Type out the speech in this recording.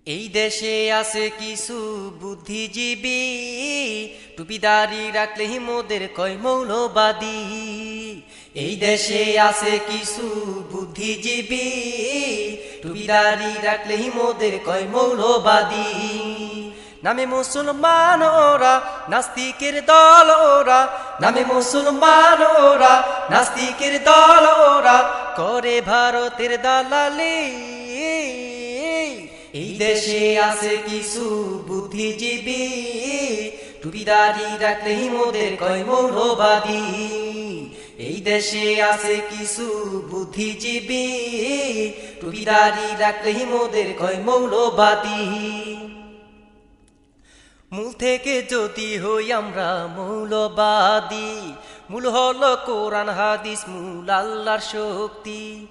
এই দেশে আছে কিছু বুদ্ধিজীবী, টুপিদারি রাখলে মোদের কয় মৌলবাদী। এই দেশে আছে কিছু বুদ্ধিজীবী, টুপিদারি রাখলে মোদের কয় মৌলবাদী। নামে মুসলমান ওরা, নাস্তিকের দল ওরা, নামে মুসলমান ওরা, নাস্তিকের দল ওরা, করে ভারতের দালালি। এই দেশে আছে কিছু বুদ্ধিজীবী, টুপিদারি রাখলে মোদের কয় মৌলবাদী। এই দেশে আছে কিছু বুদ্ধিজীবী, টুপিদারি রাখলে মোদের কয় মৌলবাদী। মূল থেকে যদি হই আমরা মৌলবাদী, মূল হলো কোরআন হাদিস, মূল আল্লাহর শক্তি।